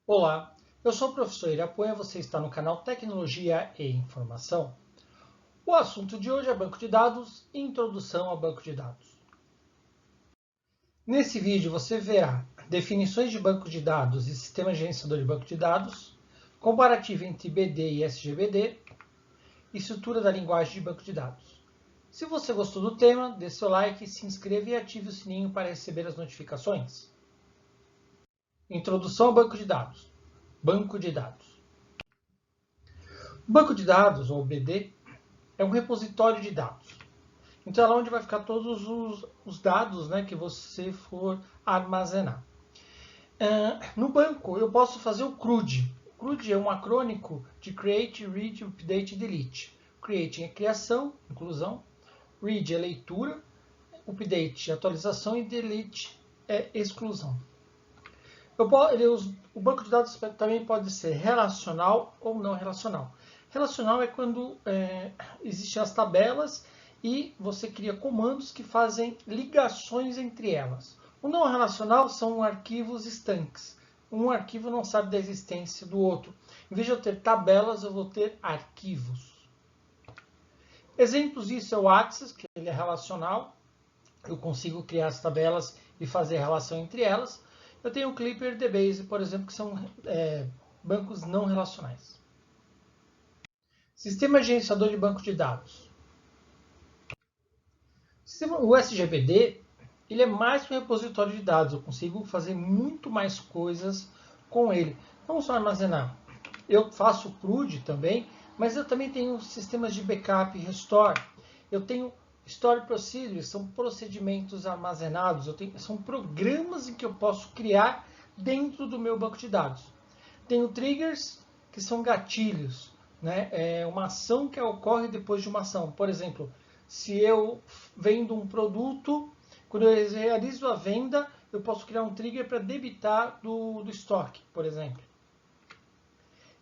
Olá, eu sou o professor Irapuã e você está no canal Tecnologia e Informação. O assunto de hoje é banco de dados e introdução ao banco de dados. Nesse vídeo você verá definições de banco de dados e sistema gerenciador de banco de dados, comparativo entre BD e SGBD e estrutura da linguagem de banco de dados. Se você gostou do tema, dê seu like, se inscreva e ative o sininho para receber as notificações. Introdução ao banco de dados. Banco de dados. O banco de dados, ou BD, é um repositório de dados. Então é lá onde vai ficar todos os dados, né, que você for armazenar. No banco eu posso fazer o CRUD. O CRUD é um acrônico de Create, Read, Update e Delete. Create é criação, inclusão. Read é leitura. Update é atualização e Delete é exclusão. O banco de dados também pode ser relacional ou não relacional. Relacional é quando existem as tabelas e você cria comandos que fazem ligações entre elas. O não relacional são arquivos estanques. Um arquivo não sabe da existência do outro. Em vez de eu ter tabelas, eu vou ter arquivos. Exemplos disso é o Access, que ele é relacional. Eu consigo criar as tabelas e fazer relação entre elas. Eu tenho o Clipper e DBase, por exemplo, que são bancos não relacionais. Sistema gerenciador de banco de dados. O SGBD ele é mais que um repositório de dados. Eu consigo fazer muito mais coisas com ele. Não só armazenar. Eu faço CRUD também, mas eu também tenho sistemas de backup e restore. Eu tenho Store Procedures, são procedimentos armazenados. São programas em que eu posso criar dentro do meu banco de dados. Tenho triggers, que são gatilhos. Né? É uma ação que ocorre depois de uma ação. Por exemplo, se eu vendo um produto, quando eu realizo a venda, eu posso criar um trigger para debitar do estoque, por exemplo.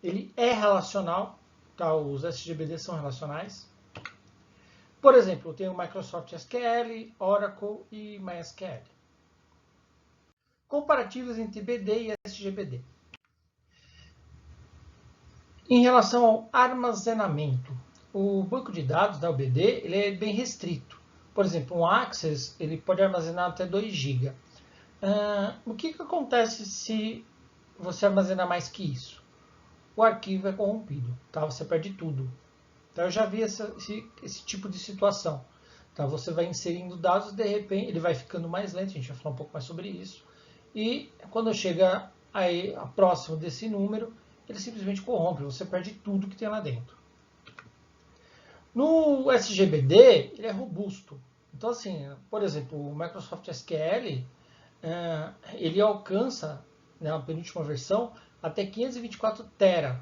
Ele é relacional, tá? Os SGBD são relacionais. Por exemplo, eu tenho Microsoft SQL, Oracle e MySQL. Comparativos entre BD e SGBD. Em relação ao armazenamento, o banco de dados da UBD ele é bem restrito. Por exemplo, um Access ele pode armazenar até 2 GB. O que acontece se você armazenar mais que isso? O arquivo é corrompido, tá? Você perde tudo. Então, eu já vi esse tipo de situação. Então, você vai inserindo dados e de repente ele vai ficando mais lento, a gente vai falar um pouco mais sobre isso. E quando chega aí, próximo desse número, ele simplesmente corrompe, você perde tudo que tem lá dentro. No SGBD, ele é robusto. Então, assim, por exemplo, o Microsoft SQL, ele alcança, na penúltima versão, até 524 tera.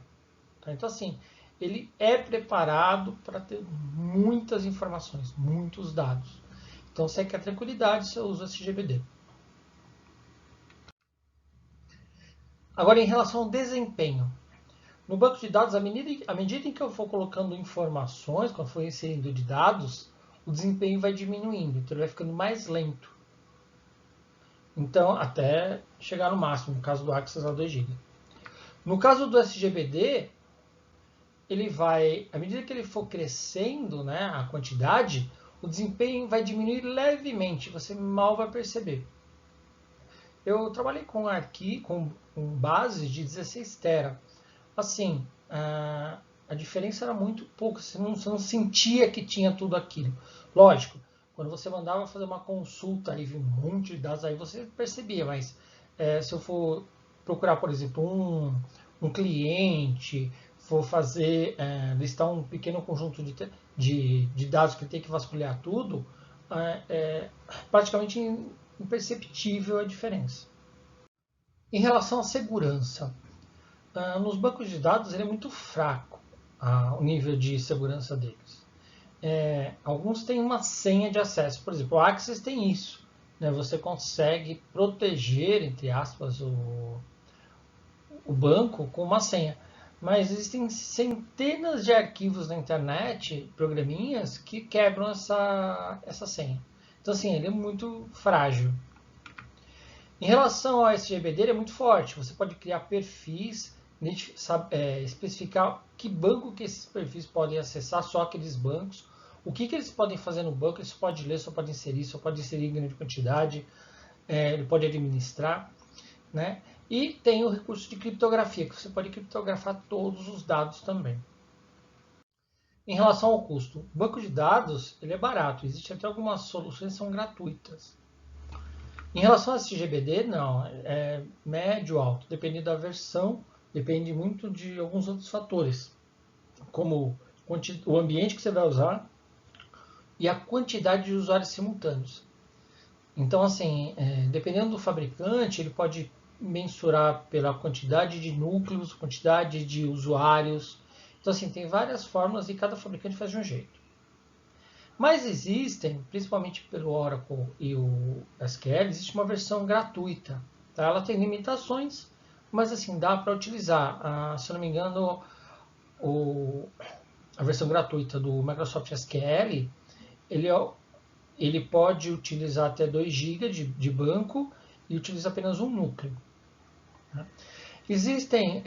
Então, assim, ele é preparado para ter muitas informações, muitos dados. Então, se você quer tranquilidade, você usa o SGBD. Agora, em relação ao desempenho. No banco de dados, à medida em que eu for colocando informações, quando for inserindo de dados, o desempenho vai diminuindo, então ele vai ficando mais lento. Então, até chegar no máximo, no caso do Access a 2 GB. No caso do SGBD, ele vai, à medida que ele for crescendo, né, a quantidade, o desempenho vai diminuir levemente, você mal vai perceber. Eu trabalhei com bases de 16 tera. Assim, a diferença era muito pouca, você não sentia que tinha tudo aquilo. Lógico, quando você mandava fazer uma consulta e viu um monte de dados, aí você percebia, mas se eu for procurar, por exemplo, um cliente, for fazer, listar um pequeno conjunto de dados que tem que vasculhar tudo, é praticamente imperceptível a diferença. Em relação à segurança, nos bancos de dados ele é muito fraco o nível de segurança deles. Alguns têm uma senha de acesso, por exemplo, o Access tem isso. Né? Você consegue proteger, entre aspas, o banco com uma senha. Mas existem centenas de arquivos na internet, programinhas, que quebram essa senha. Então, assim, ele é muito frágil. Em relação ao SGBD, ele é muito forte. Você pode criar perfis, especificar que banco que esses perfis podem acessar, só aqueles bancos. O que eles podem fazer no banco, eles podem ler, só pode inserir em grande quantidade, ele pode administrar, né? E tem o recurso de criptografia, que você pode criptografar todos os dados também. Em relação ao custo, o banco de dados ele é barato, existem até algumas soluções que são gratuitas. Em relação a SGBD, não, é médio alto, dependendo da versão, depende muito de alguns outros fatores, como o ambiente que você vai usar e a quantidade de usuários simultâneos. Então, assim, dependendo do fabricante, ele pode mensurar pela quantidade de núcleos, quantidade de usuários. Então, assim, tem várias fórmulas e cada fabricante faz de um jeito. Mas existem, principalmente pelo Oracle e o SQL, existe uma versão gratuita. Tá? Ela tem limitações, mas assim, dá para utilizar. Se eu não me engano, a versão gratuita do Microsoft SQL, ele pode utilizar até 2 GB de banco e utiliza apenas um núcleo. Tá? Existem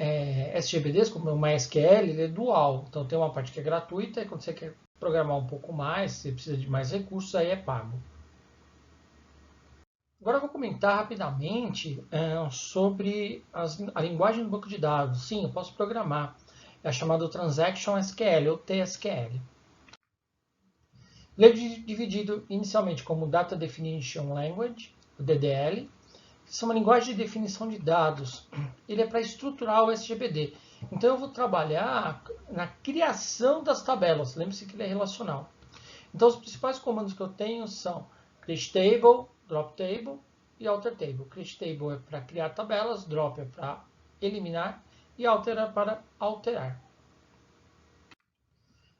SGBDs, como o MySQL, ele é dual. Então tem uma parte que é gratuita e quando você quer programar um pouco mais, você precisa de mais recursos, aí é pago. Agora eu vou comentar rapidamente sobre a linguagem do banco de dados. Sim, eu posso programar. É chamado Transaction SQL ou TSQL. Ele é dividido inicialmente como Data Definition Language, o DDL, que é uma linguagem de definição de dados. Ele é para estruturar o SGBD. Então eu vou trabalhar na criação das tabelas. Lembre-se que ele é relacional. Então os principais comandos que eu tenho são create table, drop table e alter table. Create table é para criar tabelas, drop é para eliminar e alter é para alterar.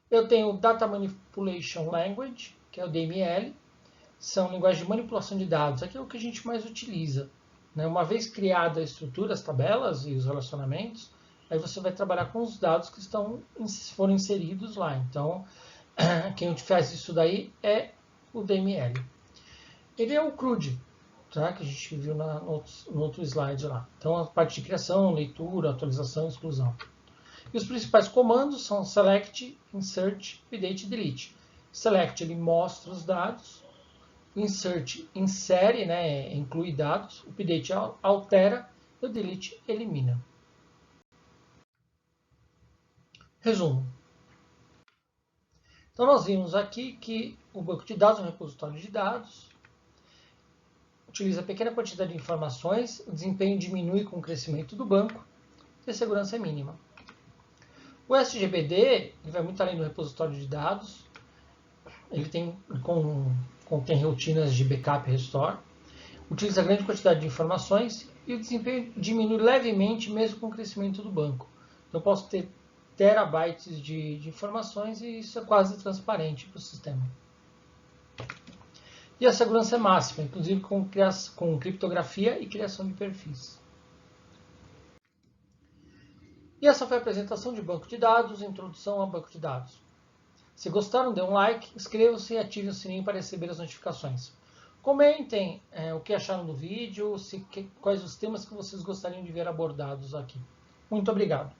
Eu tenho o Data Manipulation Language, que é o DML. São linguagens de manipulação de dados. Aqui é o que a gente mais utiliza. Uma vez criada a estrutura, as tabelas e os relacionamentos, aí você vai trabalhar com os dados que foram inseridos lá. Então, quem faz isso daí é o DML. Ele é o CRUD, tá? Que a gente viu no outro slide lá. Então, a parte de criação, leitura, atualização e exclusão. E os principais comandos são select, insert, update e delete. Select, ele mostra os dados. Insert, insere, inclui dados. O update altera. E o delete, elimina. Resumo. Então, nós vimos aqui que o banco de dados é um repositório de dados. Utiliza pequena quantidade de informações. O desempenho diminui com o crescimento do banco. E a segurança é mínima. O SGBD ele vai muito além do repositório de dados. Ele contém rotinas de backup e restore. Utiliza grande quantidade de informações e o desempenho diminui levemente mesmo com o crescimento do banco. Então eu posso ter terabytes de informações e isso é quase transparente para o sistema. E a segurança é máxima, inclusive com criptografia e criação de perfis. E essa foi a apresentação de banco de dados, introdução ao banco de dados. Se gostaram, dê um like, inscrevam-se e ativem o sininho para receber as notificações. Comentem o que acharam do vídeo, quais os temas que vocês gostariam de ver abordados aqui. Muito obrigado.